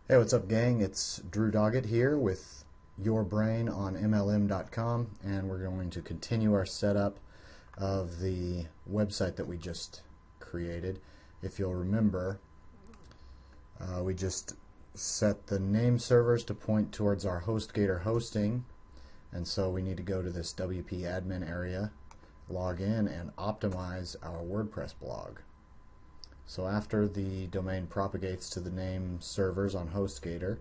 Hey, what's up, gang? It's Drew Doggett here with Your Brain on MLM.com, and we're going to continue our setup of the website that we just created. If you'll remember, we just set the name servers to point towards our HostGator hosting, and so we need to go to this WP admin area, log in, and optimize our WordPress blog. So after the domain propagates to the name servers on HostGator,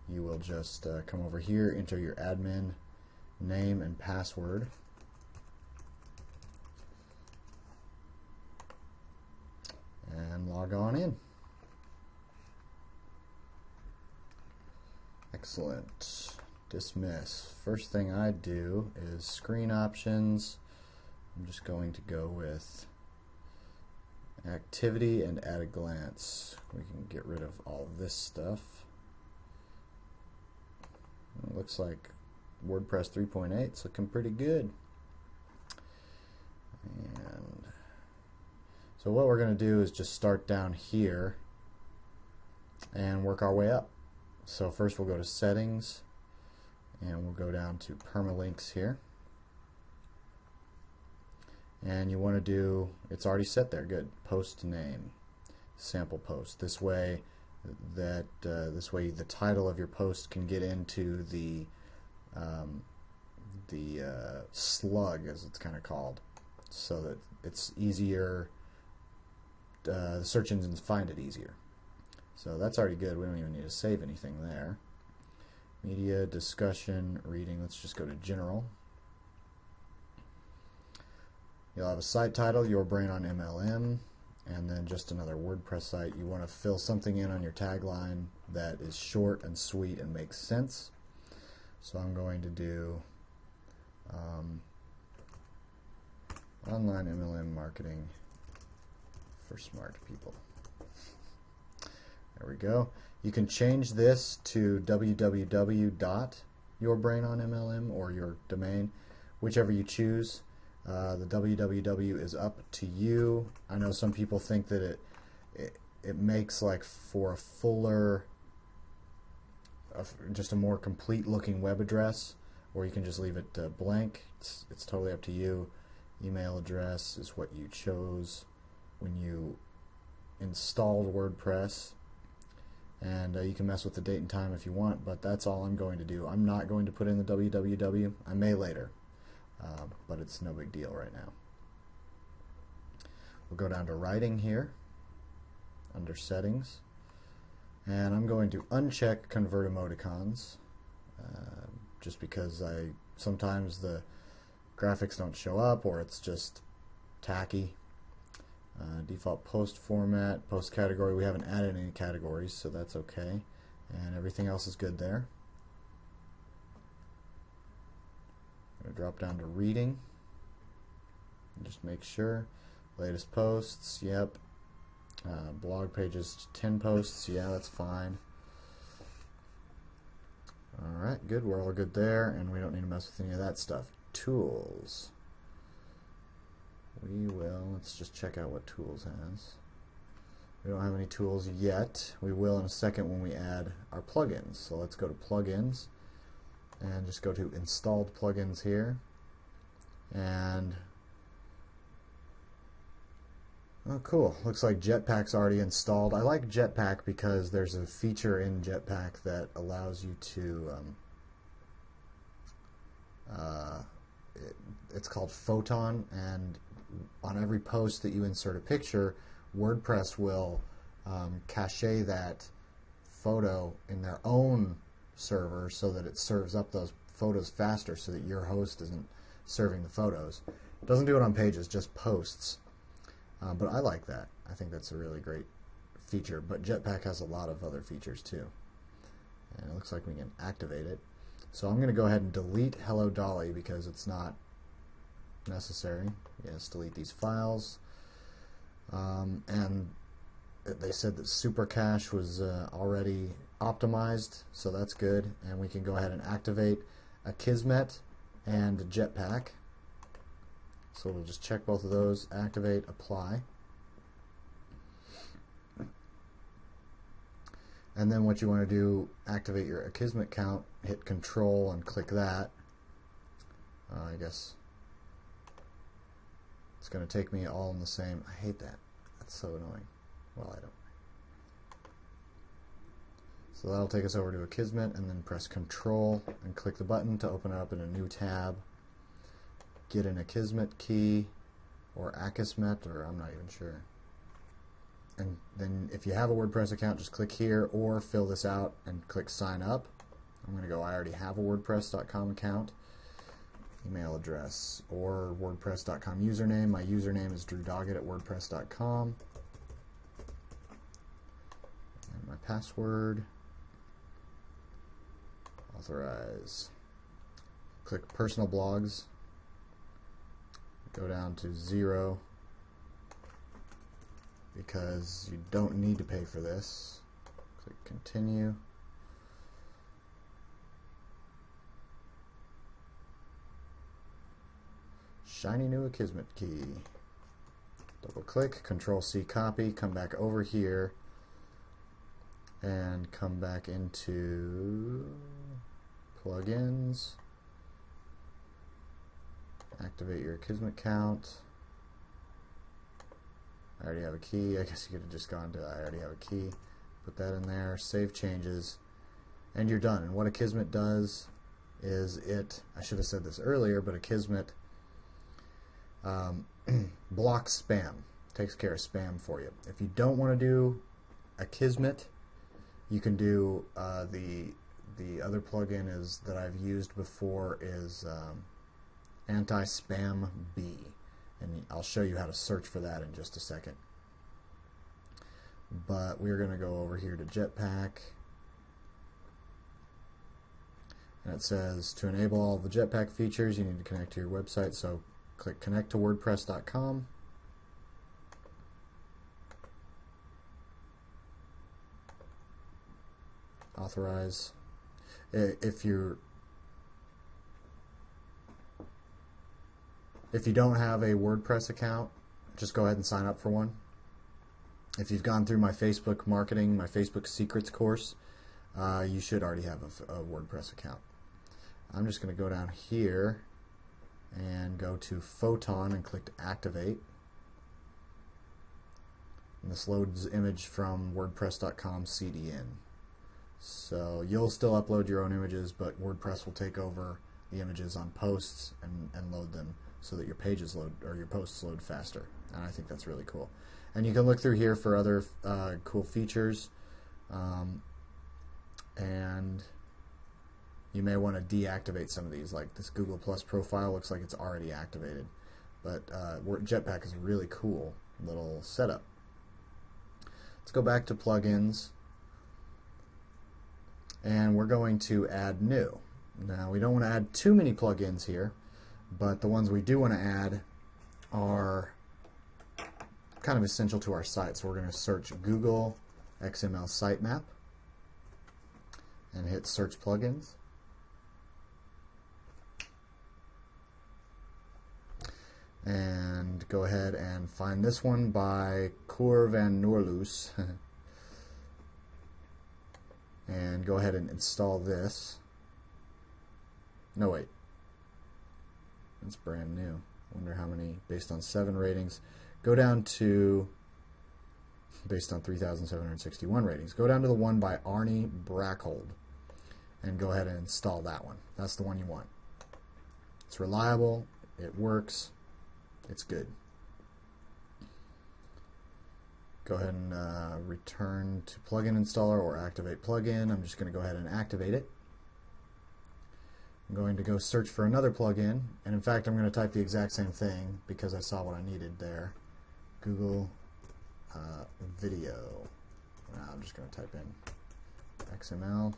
you will just come over here, enter your admin name and password, and log on in. Excellent. Dismiss. First thing I do is screen options. I'm just going to go with activity and at a glance. We can get rid of all this stuff. It looks like WordPress 3.8 is looking pretty good. And so what we're going to do is just start down here and work our way up. So first we'll go to settings and we'll go down to permalinks here. And you want to do, it's already set there, good, post name, sample post. This way the title of your post can get into the slug, as it's kind of called, so that it's easier, the search engines find it easier. So that's already good. We don't even need to save anything there. Media, discussion, reading, let's just go to general. You'll have a site title, Your Brain on MLM, and then just another WordPress site. You want to fill something in on your tagline that is short and sweet and makes sense. So I'm going to do online MLM marketing for smart people. There we go. You can change this to www.yourbrainonmlm or your domain, whichever you choose. The www is up to you. I know some people think that it makes, like, for a fuller, just a more complete looking web address, or you can just leave it blank. It's totally up to you. Email address is what you chose when you installed WordPress, and you can mess with the date and time if you want, but that's all I'm going to do. I'm not going to put in the www. I may later. But it's no big deal right now. We'll go down to writing here under settings, and I'm going to uncheck convert emoticons just because sometimes the graphics don't show up, or it's just tacky. Default post format, post category, we haven't added any categories, so that's okay, and everything else is good there. Drop down to reading and just make sure. Latest posts, yep. Blog pages, 10 posts, yeah, that's fine. Alright, good, we're all good there, and we don't need to mess with any of that stuff. Tools. Let's just check out what tools has. We don't have any tools yet. We will in a second when we add our plugins. So let's go to plugins and just go to installed plugins here, and oh cool, looks like Jetpack's already installed. I like Jetpack because there's a feature in Jetpack that allows you to it's called Photon, and on every post that you insert a picture, WordPress will cache that photo in their own server so that it serves up those photos faster, so that your host isn't serving the photos. It doesn't do it on pages, just posts. But I like that. I think that's a really great feature. But Jetpack has a lot of other features too. And it looks like we can activate it. So I'm going to go ahead and delete Hello Dolly because it's not necessary. Yes, delete these files. And they said that Super Cache was already optimized, so that's good, and we can go ahead and activate Akismet and Jetpack. So we'll just check both of those, activate, apply. And then what you want to do, activate your Akismet account, hit Control and click that. I guess it's going to take me all in the same. I hate that. That's so annoying. Well, I don't. So that'll take us over to Akismet, and then press Control and click the button to open it up in a new tab. Get an Akismet key or Akismet, or I'm not even sure. And then if you have a WordPress account, just click here or fill this out and click sign up. I'm going to go, I already have a WordPress.com account. Email address or WordPress.com username. My username is drewdoggett@wordpress.com. And my password. Authorize. Click personal blogs. Go down to 0. Because you don't need to pay for this. Click continue. Shiny new Akismet key. Double click, Control C copy, come back over here and come back into plugins. Activate your Akismet account. I already have a key. I guess you could have just gone to I already have a key. Put that in there, save changes, and you're done. And what Akismet does is I should have said this earlier, but Akismet blocks spam, takes care of spam for you. If you don't want to do Akismet, you can do the other plugin that I've used before is Anti-Spam B. And I'll show you how to search for that in just a second. But we're going to go over here to Jetpack. And it says to enable all the Jetpack features, you need to connect to your website. So click connect to WordPress.com. Authorize. If you don't have a WordPress account, just go ahead and sign up for one. If you've gone through my Facebook marketing, my Facebook secrets course, you should already have a WordPress account. I'm just going to go down here and go to Photon and click activate. And this loads image from WordPress.com CDN. So you'll still upload your own images, but WordPress will take over the images on posts and load them so that your pages load, or your posts load faster. And I think that's really cool. And you can look through here for other cool features. And you may want to deactivate some of these, like this Google Plus profile looks like it's already activated. But Jetpack is a really cool little setup. Let's go back to plugins. And we're going to add new. Now we don't want to add too many plugins here, but the ones we do want to add are kind of essential to our site. So we're going to search Google XML sitemap and hit search plugins. And go ahead and find this one by Cor van Noorloos. And go ahead and install this. No, wait. It's brand new. Wonder how many, based on 7 ratings. Go down to, based on 3,761 ratings, go down to the one by Arnie Brackhold and go ahead and install that one. That's the one you want. It's reliable, it works, it's good. Go ahead and return to plugin installer or activate plugin. I'm just going to go ahead and activate it. I'm going to go search for another plugin, and in fact I'm going to type the exact same thing because I saw what I needed there. Google Video. Now I'm just going to type in XML.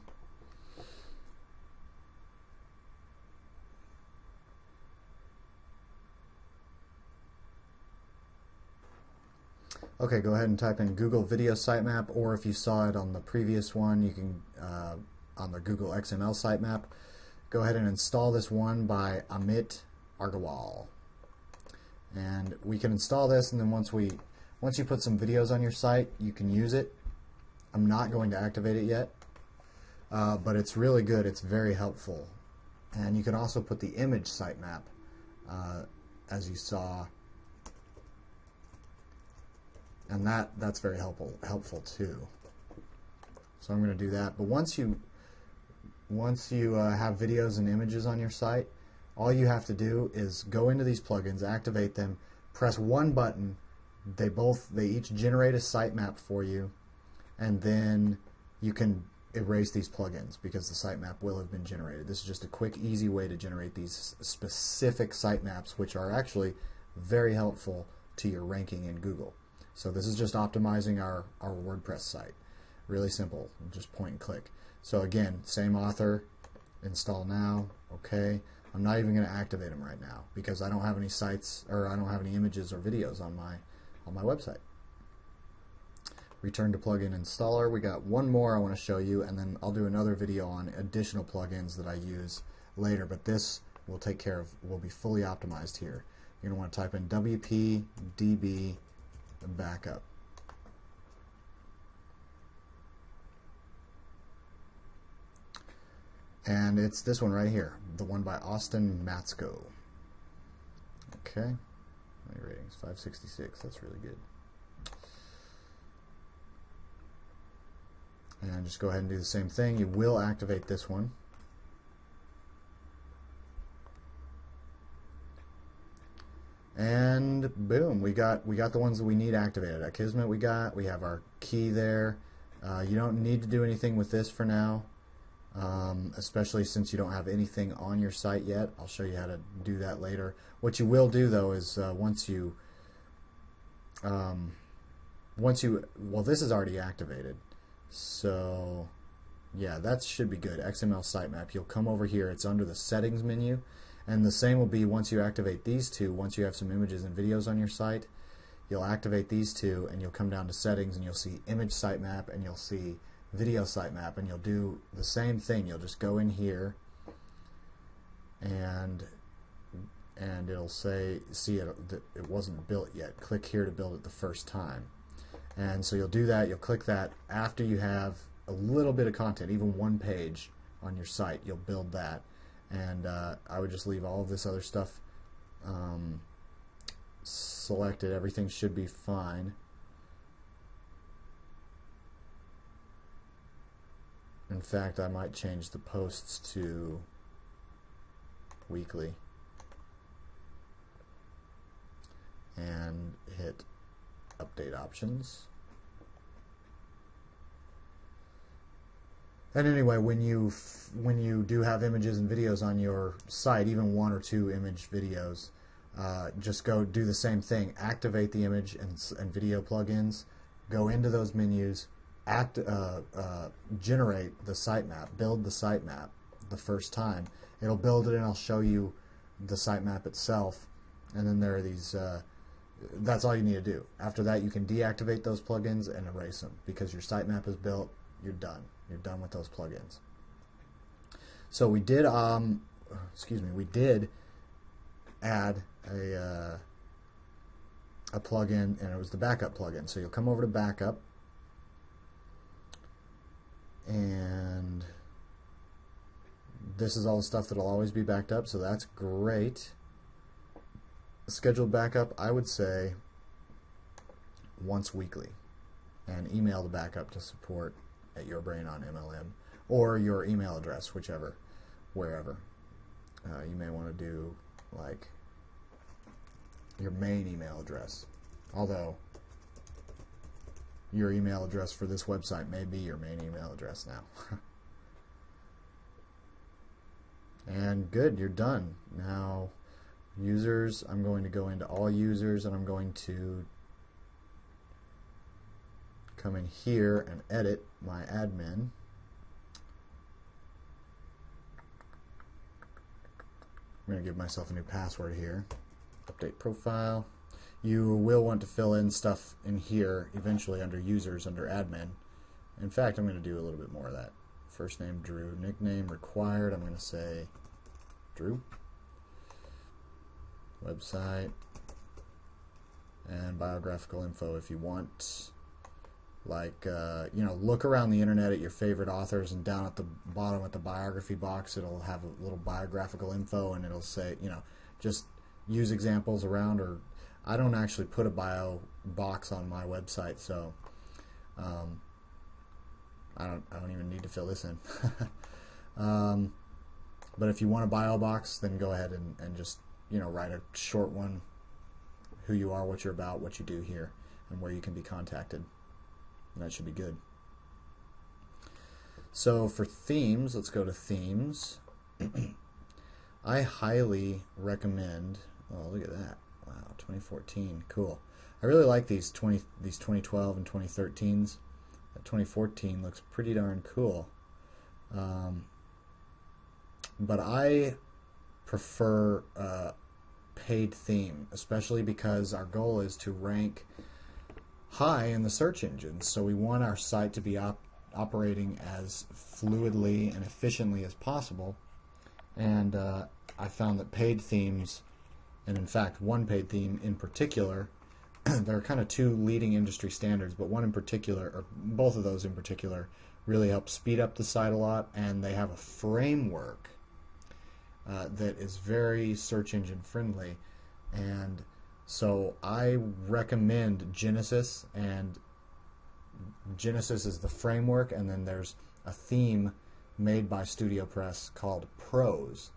Okay, go ahead and type in Google Video Sitemap, or if you saw it on the previous one, you can on the Google XML sitemap. Go ahead and install this one by Amit Agarwal. And we can install this, and then once you put some videos on your site, you can use it. I'm not going to activate it yet, but it's really good. It's very helpful. And you can also put the image sitemap, as you saw, and that's very helpful too. So I'm going to do that. But once you have videos and images on your site, all you have to do is go into these plugins, activate them, press one button. They each generate a sitemap for you, and then you can erase these plugins because the sitemap will have been generated. This is just a quick, easy way to generate these specific sitemaps, which are actually very helpful to your ranking in Google. So this is just optimizing our WordPress site. Really simple, just point and click. So again, same author, install now, okay. I'm not even going to activate them right now because I don't have any sites, or I don't have any images or videos on my website. Return to plugin installer. We got one more I want to show you, and then I'll do another video on additional plugins that I use later, but this will be fully optimized here. You're going to want to type in WP DB backup. And it's this one right here, the one by Austin Matsko. Okay, my rating's 566. That's really good. And just go ahead and do the same thing. You will activate this one. And boom, we got the ones that we need activated. At Kismet we have our key there. You don't need to do anything with this for now, especially since you don't have anything on your site yet. I'll show you how to do that later. What you will do though is well, this is already activated, so yeah, that should be good. XML sitemap. You'll come over here. It's under the settings menu. And the same will be once you activate these two. Once you have some images and videos on your site, you'll activate these two, and you'll come down to settings, and you'll see image sitemap, and you'll see video sitemap, and you'll do the same thing. You'll just go in here, and it'll say, see it wasn't built yet. Click here to build it the first time. And so you'll do that. You'll click that after you have a little bit of content, even one page on your site. You'll build that. And I would just leave all of this other stuff selected. Everything should be fine. In fact, I might change the posts to weekly and hit update options. And anyway, when you do have images and videos on your site, even one or two image videos, just go do the same thing. Activate the image and video plugins. Go into those menus. Generate the sitemap. Build the sitemap the first time. It'll build it, and I'll show you the sitemap itself. And then there are these. That's all you need to do. After that, you can deactivate those plugins and erase them because your sitemap is built. You're done. You're done with those plugins. So we did, we did add a plugin, and it was the backup plugin. So you'll come over to backup, and this is all the stuff that'll always be backed up. So that's great. Scheduled backup, I would say once weekly, and email the backup to support at Your Brain on MLM, or your email address, wherever. You may want to do like your main email address, although your email address for this website may be your main email address now. And good, you're done. Now users, I'm going to go into all users, and I'm going to come in here and edit my admin. I'm going to give myself a new password here. Update profile. You will want to fill in stuff in here eventually under users, under admin. In fact, I'm going to do a little bit more of that. First name Drew, nickname required. I'm going to say Drew. Website and biographical info if you want. Like, look around the internet at your favorite authors, and down at the bottom at the biography box, it'll have a little biographical info, and it'll say, just use examples around. Or I don't actually put a bio box on my website, so I don't even need to fill this in. But if you want a bio box, then go ahead and just write a short one: who you are, what you're about, what you do here, and where you can be contacted. That should be good. So for themes, let's go to themes. I highly recommend. Oh, look at that! Wow, 2014, cool. I really like these 2012 and 2013s. That 2014 looks pretty darn cool. But I prefer paid theme, especially because our goal is to rank high in the search engines. So we want our site to be operating as fluidly and efficiently as possible. And I found that paid themes, and in fact one paid theme in particular, there are kind of two leading industry standards, but one in particular, or both of those in particular, really help speed up the site a lot, and they have a framework that is very search engine friendly. And so I recommend Genesis, and Genesis is the framework, and then there's a theme made by StudioPress called Prose.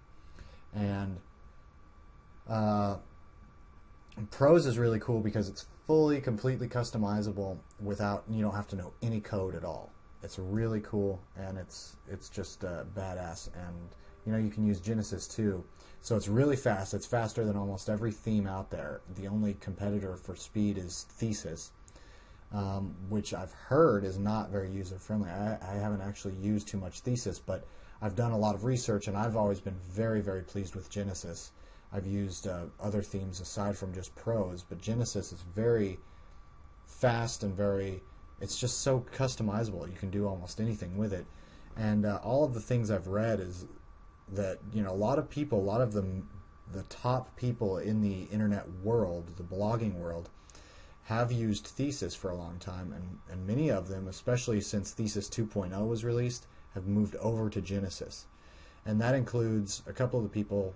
And Prose is really cool because it's completely customizable without, you don't have to know any code at all. It's really cool, and it's just badass. And you can use Genesis too. So it's really fast. It's faster than almost every theme out there. The only competitor for speed is Thesis, which I've heard is not very user-friendly. I haven't actually used too much Thesis, but I've done a lot of research, and I've always been very, very pleased with Genesis. I've used other themes aside from just Prose, but Genesis is very fast and it's just so customizable. You can do almost anything with it. And all of the things I've read is that a lot of people, a lot of the top people in the internet world, the blogging world, have used Thesis for a long time, and many of them, especially since Thesis 2.0 was released, have moved over to Genesis. And that includes a couple of the people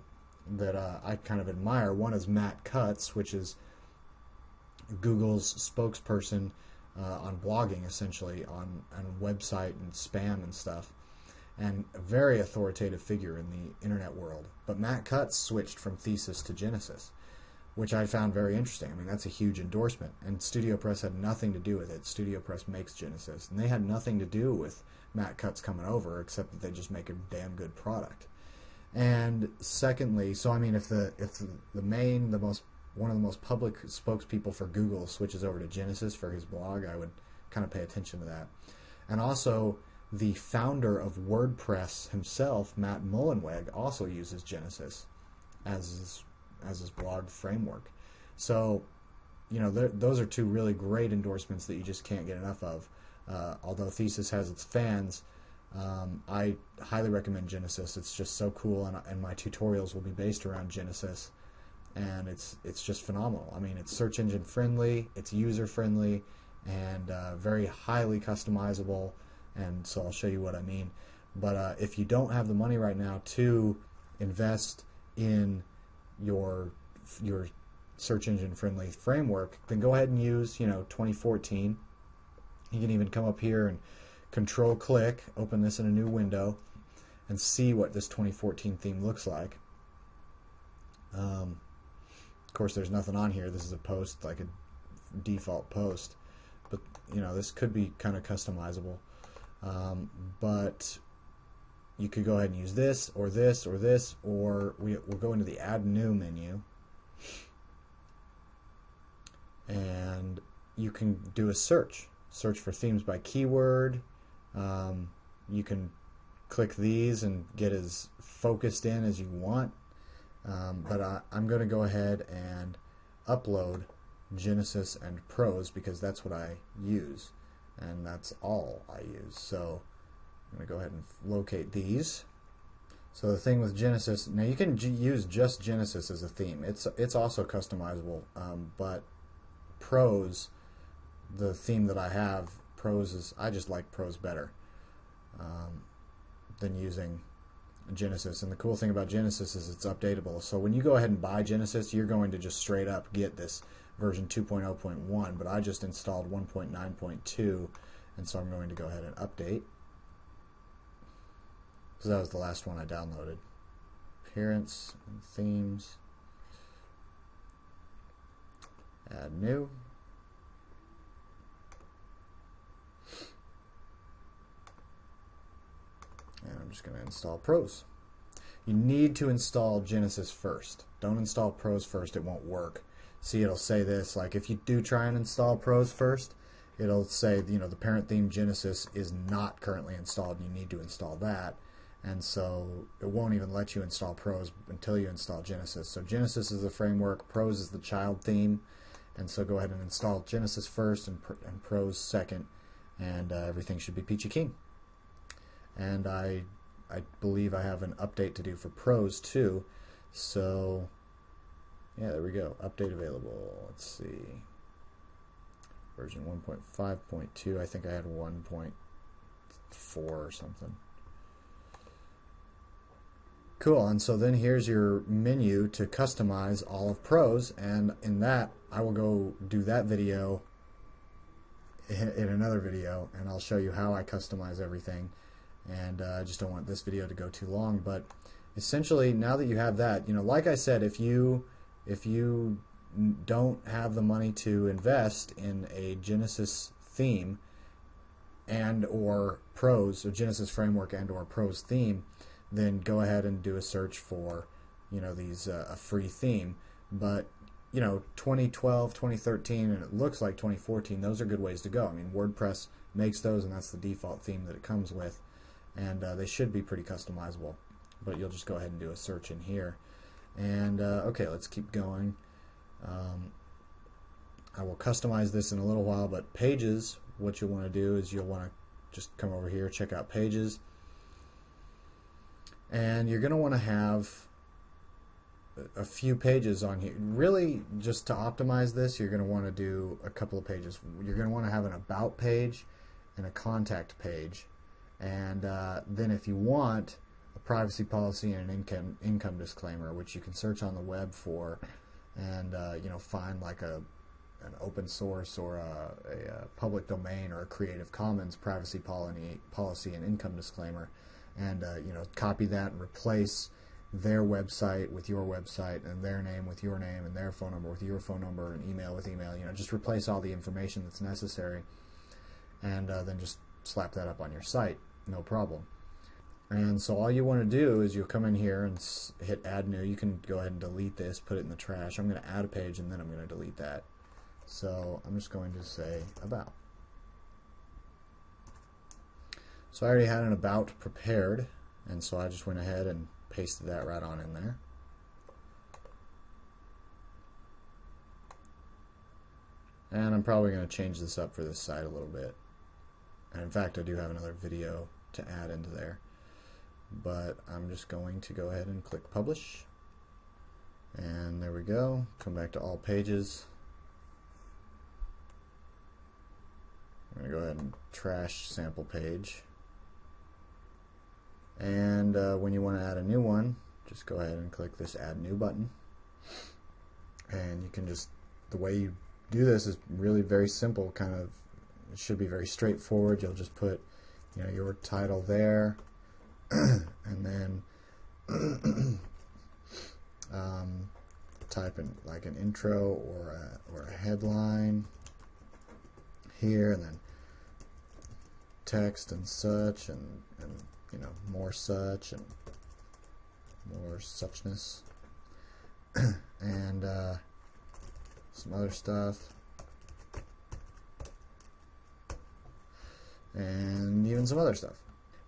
that I kind of admire. One is Matt Cutts, which is Google's spokesperson on blogging, essentially, on website and spam and stuff, and a very authoritative figure in the internet world. But Matt Cutts switched from Thesis to Genesis, which I found very interesting. I mean, that's a huge endorsement, and StudioPress had nothing to do with it. StudioPress makes Genesis, and they had nothing to do with Matt Cutts coming over, except that they just make a damn good product. And secondly, so I mean, if one of the most public spokespeople for Google switches over to Genesis for his blog, I would kind of pay attention to that. And also, the founder of WordPress himself, Matt Mullenweg, also uses Genesis as his blog framework. So, those are two really great endorsements that you just can't get enough of. Although Thesis has its fans, I highly recommend Genesis. It's just so cool, and my tutorials will be based around Genesis, and it's just phenomenal. I mean, it's search engine friendly, it's user friendly, and very highly customizable. And so I'll show you what I mean. But if you don't have the money right now to invest in your search engine friendly framework, then go ahead and use 2014. You can even come up here and control click, open this in a new window, and see what this 2014 theme looks like. Of course, there's nothing on here. This is a post, like a default post, but this could be kind of customizable. But you could go ahead and use this, or this, or this, or we'll go into the Add New menu, and you can do a search for themes by keyword. You can click these and get as focused in as you want, but I'm going to go ahead and upload Genesis and Prose because that's what I use, and that's all I use. So I'm going to go ahead and locate these. So the thing with Genesis, now you can use just Genesis as a theme. It's also customizable, but Prose, the theme that I have, Prose is, I just like Prose better than using Genesis. And the cool thing about Genesis is it's updatable. So when you go ahead and buy Genesis, you're going to just straight up get this version 2.0.1, but I just installed 1.9.2, and so I'm going to go ahead and update, because that was the last one I downloaded. Appearance and themes. Add new. And I'm just going to install Prose. You need to install Genesis first. Don't install Prose first, it won't work. See, it'll say this, like if you do try and install Prose first, it'll say, you know, the parent theme Genesis is not currently installed, and you need to install that. And so it won't even let you install Prose until you install Genesis. So Genesis is the framework, Prose is the child theme, and so go ahead and install Genesis first and Prose second, and everything should be peachy keen. And I believe I have an update to do for Prose too, so yeah, there we go. Update available. Let's see. Version 1.5.2. I think I had 1.4 or something. Cool, and so then here's your menu to customize all of Prose, and in that I will go do that video in another video, and I'll show you how I customize everything. And I just don't want this video to go too long, but essentially now that you have that, you know, like I said, if you don't have the money to invest in a Genesis theme and or Prose, or Genesis framework and or Prose theme, then go ahead and do a search for, you know, these a free theme. But you know, 2012, 2013, and it looks like 2014, those are good ways to go. I mean, WordPress makes those, and that's the default theme that it comes with, and they should be pretty customizable. But you'll just go ahead and do a search in here. And okay, let's keep going. I will customize this in a little while, but Pages, what you'll want to do is you'll want to just come over here, check out Pages, and you're going to want to have a few pages on here. Really, just to optimize this, you're going to want to do a couple of pages. You're going to want to have an About page and a Contact page, and then if you want, a privacy policy and an income disclaimer, which you can search on the web for, and you know, find like an open source or a public domain or a Creative Commons privacy policy and income disclaimer, and you know, copy that and replace their website with your website, and their name with your name, and their phone number with your phone number, and email with email. You know, just replace all the information that's necessary, and then just slap that up on your site, no problem. And so all you want to do is you'll come in here and hit Add New. You can go ahead and delete this, put it in the trash. I'm going to add a page, and then I'm going to delete that. So I'm just going to say About. So I already had an About prepared, and so I just went ahead and pasted that right on in there. And I'm probably going to change this up for this site a little bit. And in fact, I do have another video to add into there. But I'm just going to go ahead and click Publish. And there we go. Come back to All Pages. I'm going to go ahead and trash sample page. And when you want to add a new one, just go ahead and click this Add New button. And you can just, the way you do this is really very simple, kind of, it should be very straightforward. You'll just put, you know, your title there, and then type in like an intro or a headline here, and then text and such, and you know, more such and more suchness, and some other stuff, and even some other stuff.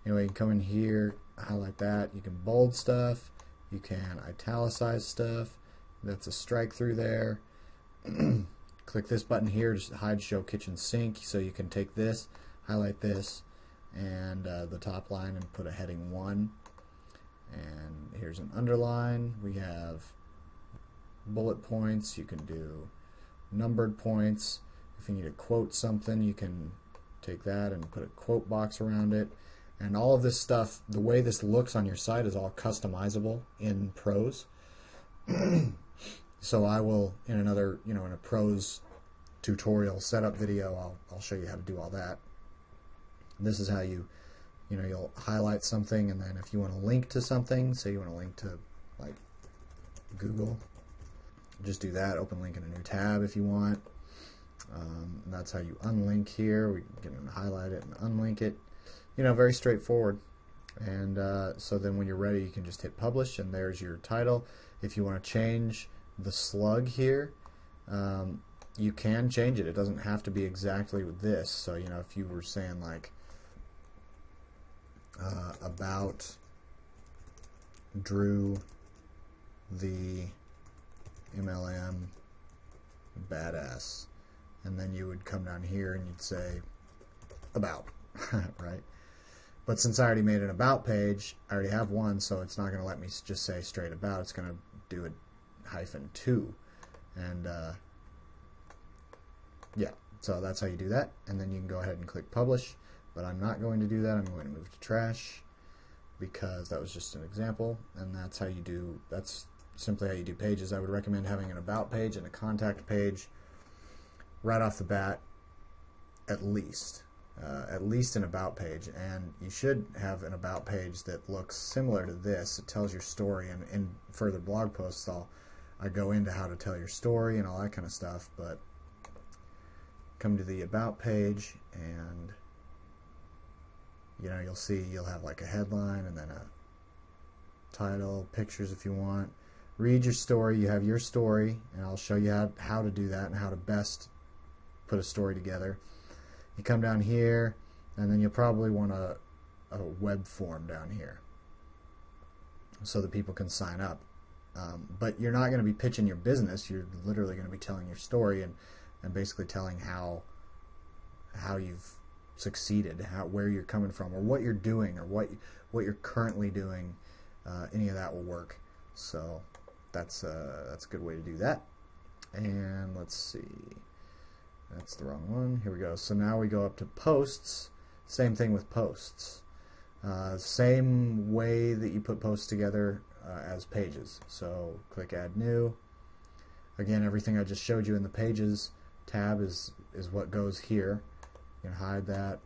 Anyway, you can come in here, highlight that. You can bold stuff. You can italicize stuff. That's a strike through there. Click this button here, just hide show kitchen sink. So you can take this, highlight this, and the top line, and put a heading 1. And here's an underline. We have bullet points. You can do numbered points. If you need to quote something, you can take that and put a quote box around it. And all of this stuff, the way this looks on your site is all customizable in Prose. So I will, in another, in a Prose tutorial setup video, I'll show you how to do all that. This is how you'll highlight something, and then if you want to link to something, say you want to link to like Google, just do that, open link in a new tab if you want. And that's how you unlink here. We can highlight it and unlink it. Very straightforward. And so then when you're ready, you can just hit publish, and there's your title. If you want to change the slug here, you can change it. It doesn't have to be exactly with this. So if you were saying like about Drew the MLM badass, and then you would come down here and you'd say about, right? But since I already made an about page, I already have one, so it's not going to let me just say straight about. It's going to do a -2, and yeah, so that's how you do that. And then you can go ahead and click publish, but I'm not going to do that. I'm going to move to trash because that was just an example, and that's how you do. That's simply how you do pages. I would recommend having an about page and a contact page right off the bat, at least an about page. And you should have an about page that looks similar to this. It tells your story, and in further blog posts I go into how to tell your story and all that kind of stuff. But come to the about page, and you'll see you'll have like a headline and then a title, pictures if you want. Read your story. You have your story, and I'll show you how to do that and how to best put a story together. You come down here, and then you'll probably want a web form down here so that people can sign up. But you're not going to be pitching your business. You're literally going to be telling your story and basically telling how you've succeeded, where you're coming from, or what you're doing, or what you're currently doing. Any of that will work. So that's a good way to do that. And let's see. That's the wrong one. Here we go. So now we go up to posts. Same thing with posts. Same way that you put posts together as pages. So click add new. Again, everything I just showed you in the pages tab is what goes here. You can hide that,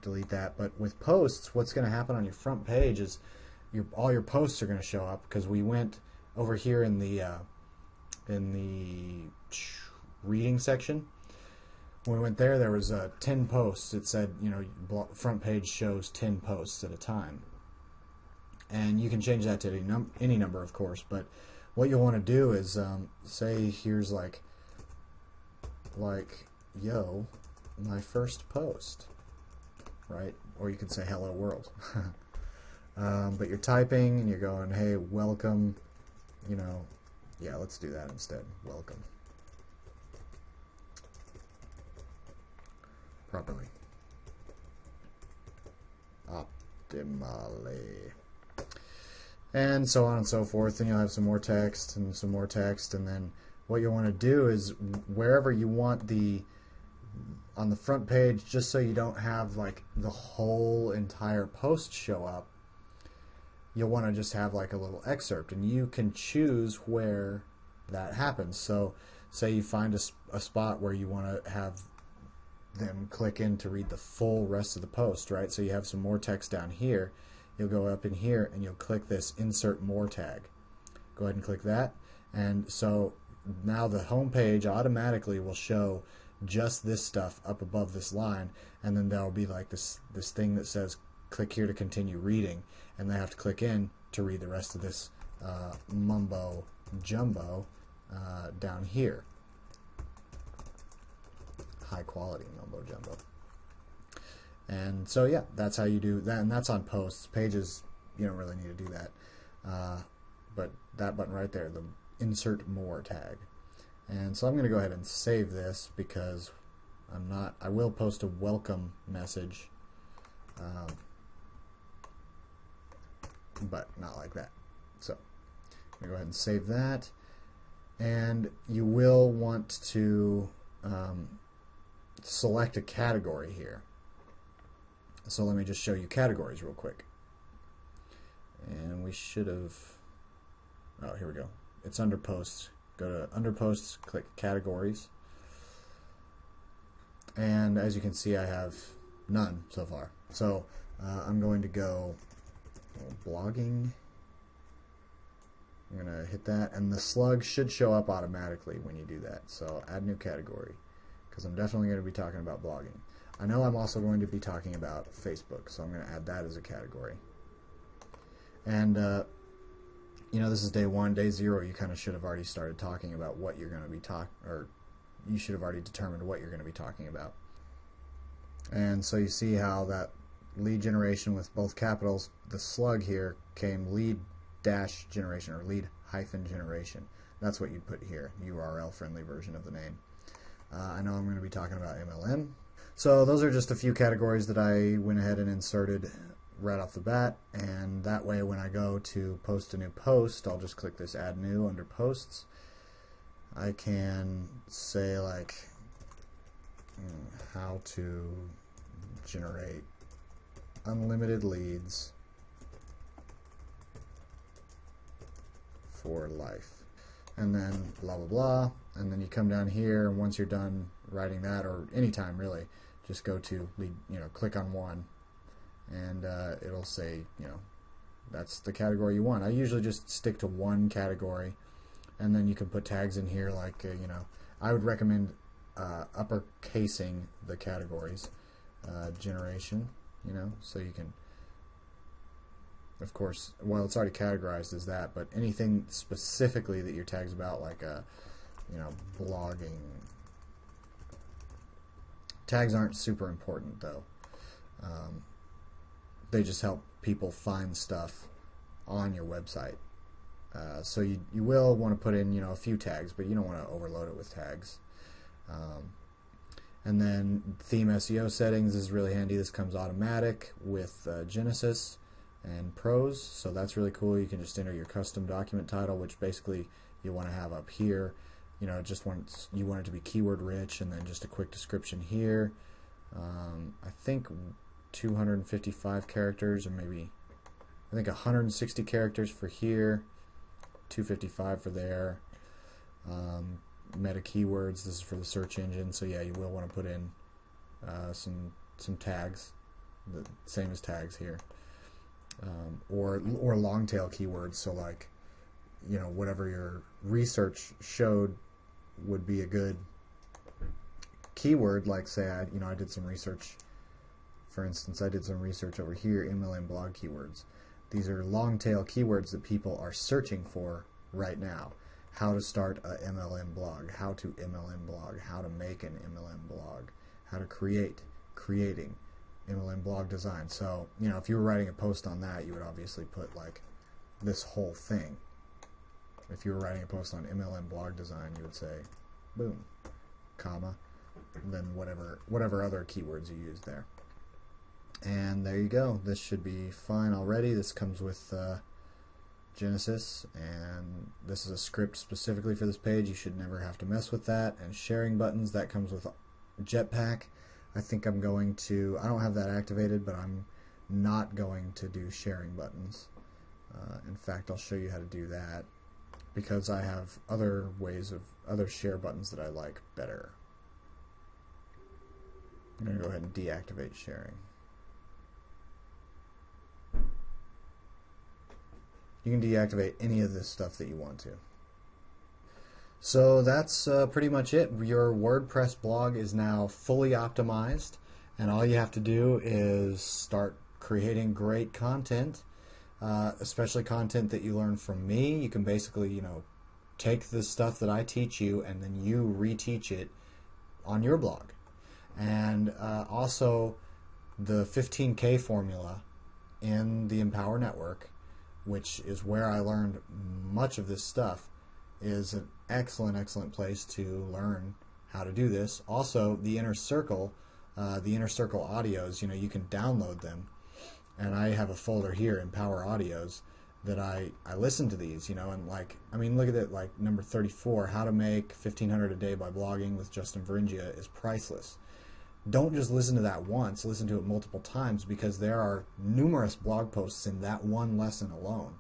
delete that. But with posts, what's going to happen on your front page is all your posts are going to show up, because we went over here in the reading section. When we went there was 10 posts. It said, front page shows 10 posts at a time. And you can change that to any number, of course. But what you'll want to do is, say here's like, yo, my first post, right? Or you could say hello world. But you're typing and you're going, hey, welcome, yeah, let's do that instead. Welcome. Properly. Optimally. And so on and so forth. And you'll have some more text and some more text. And then what you want to do is, wherever you want on the front page, just so you don't have like the whole entire post show up, you'll want to just have like a little excerpt, and you can choose where that happens. So say you find a spot where you want to have them click in to read the full rest of the post, right? So you have some more text down here. You'll go up in here and you'll click this insert more tag. Go ahead and click that, and so now the home page automatically will show just this stuff up above this line, and then there'll be like this thing that says click here to continue reading, and they have to click in to read the rest of this mumbo jumbo down here. High quality mumbo jumbo. And so yeah, that's how you do that, and that's on posts. Pages, you don't really need to do that. But that button right there, the insert more tag. And so I'm going to go ahead and save this, because I will post a welcome message, but not like that. So I'm going to go ahead and save that. And you will want to select a category here. So let me just show you categories real quick. And we should have, oh, here we go. It's under posts. Go to under posts, click categories. And as you can see, I have none so far. So I'm going to go blogging. I'm going to hit that, and the slug should show up automatically when you do that. So add new category, because I'm definitely going to be talking about blogging. I know I'm also going to be talking about Facebook, so I'm going to add that as a category. And you know, this is day 1. Day 0, you kind of should have already started talking about what you're going to be or you should have already determined what you're going to be talking about. And so you see how that lead generation with both capitals, the slug here came lead dash generation, or lead hyphen generation. That's what you'd put here, URL friendly version of the name. I know I'm going to be talking about MLM. So those are just a few categories that I went ahead and inserted right off the bat, and that way when I go to post a new post, I'll just click this add new under posts. I can say like how to generate unlimited leads for life, and then blah blah blah, and then you come down here, and once you're done writing that, or anytime really, just go to lead, click on one, and it'll say, that's the category you want. I usually just stick to one category, and then you can put tags in here like, I would recommend uppercasing the categories, generation, so you can, of course, well, it's already categorized as that, but anything specifically that your tag's about, like, blogging. Tags aren't super important, though. They just help people find stuff on your website. So you will want to put in, a few tags, but you don't want to overload it with tags. And then theme SEO settings is really handy. This comes automatic with Genesis and Pros, so that's really cool. You can just enter your custom document title, which basically you want to have up here. You want it to be keyword rich, and then just a quick description here. I think 255 characters, or maybe I think 160 characters for here, 255 for there. Meta keywords, this is for the search engine, so yeah, you will want to put in some tags, the same as tags here, or long tail keywords. So like, whatever your research showed would be a good keyword. Like, say I did some research. For instance, I did some research over here, MLM blog keywords. These are long tail keywords that people are searching for right now. How to start a MLM blog, how to MLM blog, how to make an MLM blog, how to creating MLM blog design. So, if you were writing a post on that, you would obviously put like this whole thing. If you were writing a post on MLM blog design, you would say, boom, comma, and then whatever other keywords you use there. And there you go. This should be fine already. This comes with Genesis, and this is a script specifically for this page. You should never have to mess with that. And sharing buttons, that comes with Jetpack. I think I don't have that activated, but I'm not going to do sharing buttons. In fact, I'll show you how to do that, because I have other share buttons that I like better. I'm going to go ahead and deactivate sharing. You can deactivate any of this stuff that you want to. So that's pretty much it. Your WordPress blog is now fully optimized, and all you have to do is start creating great content, especially content that you learn from me. You can basically, take the stuff that I teach you and then you reteach it on your blog. And also the 15K formula in the Empower Network, which is where I learned much of this stuff, is an excellent place to learn how to do this. Also, the Inner Circle audios, you can download them, and I have a folder here, Empower Audios, that I listen to these, and look at it, like number 34, How to Make $1,500 a Day by Blogging with Justin Veringia, is priceless. don't just listen to that once, listen to it multiple times, because there are numerous blog posts in that one lesson alone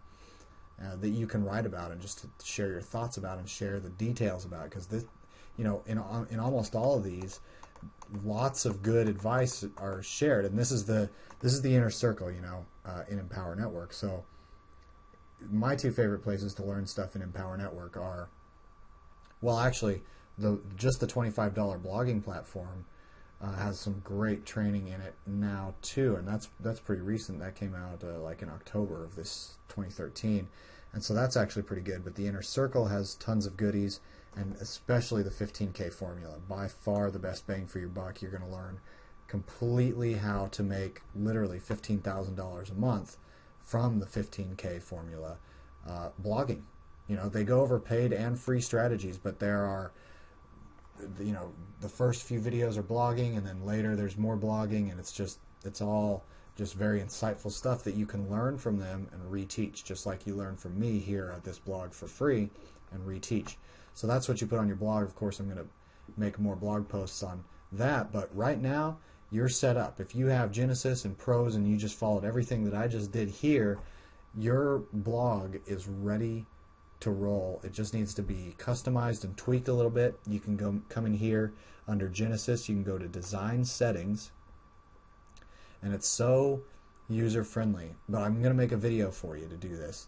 that you can write about and just to share your thoughts about and share the details about. Because this, you know, in almost all of these, lots of good advice are shared, and this is the inner circle, you know, in Empower Network. So my two favorite places to learn stuff in Empower Network are, well, actually, just the $25 blogging platform has some great training in it now too, and that's pretty recent. That came out like in October of this 2013, and so that's actually pretty good. But the Inner Circle has tons of goodies, and especially the 15K formula. By far the best bang for your buck. You're going to learn completely how to make literally $15,000 a month from the 15K formula blogging. You know, they go over paid and free strategies, but there are, you know, the first few videos are blogging, and then later there's more blogging, and it's all just very insightful stuff that you can learn from them and reteach, just like you learn from me here at this blog for free and reteach. So that's what you put on your blog. Of course, I'm going to make more blog posts on that, but right now you're set up. If you have Genesis and Pros and you just followed everything that I just did here, your blog is ready to roll. It just needs to be customized and tweaked a little bit. You can come in here under Genesis, you can go to Design Settings, and it's so user friendly, but I'm going to make a video for you to do this.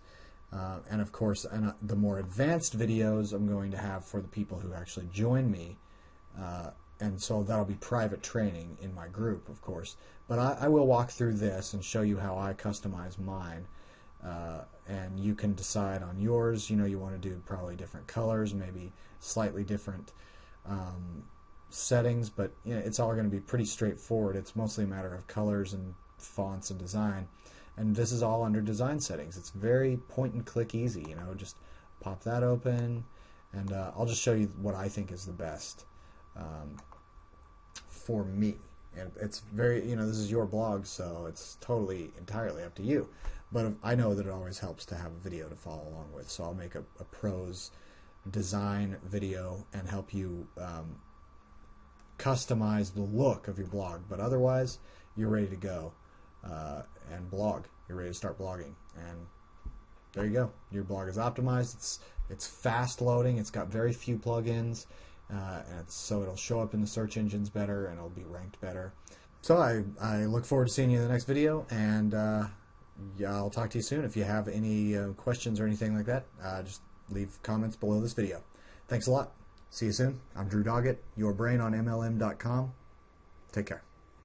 And of course, the more advanced videos I'm going to have for the people who actually join me, and so that'll be private training in my group, of course. But I will walk through this and show you how I customize mine. And you can decide on yours. You know, you want to do probably different colors, maybe slightly different settings, but you know, it's all going to be pretty straightforward. It's mostly a matter of colors and fonts and design. And this is all under design settings. It's very point and click easy. You know, just pop that open, and I'll just show you what I think is the best for me. And it's very, you know, this is your blog, so it's totally entirely up to you. But I know that it always helps to have a video to follow along with, so I'll make a pros design video and help you customize the look of your blog. But otherwise, you're ready to go and blog. You're ready to start blogging, and there you go. Your blog is optimized. It's fast loading. It's got very few plugins, and so it'll show up in the search engines better, and it'll be ranked better. So I look forward to seeing you in the next video, and yeah, I'll talk to you soon. If you have any questions or anything like that, just leave comments below this video. Thanks a lot. See you soon. I'm Drew Doggett, your brain on MLM.com. Take care.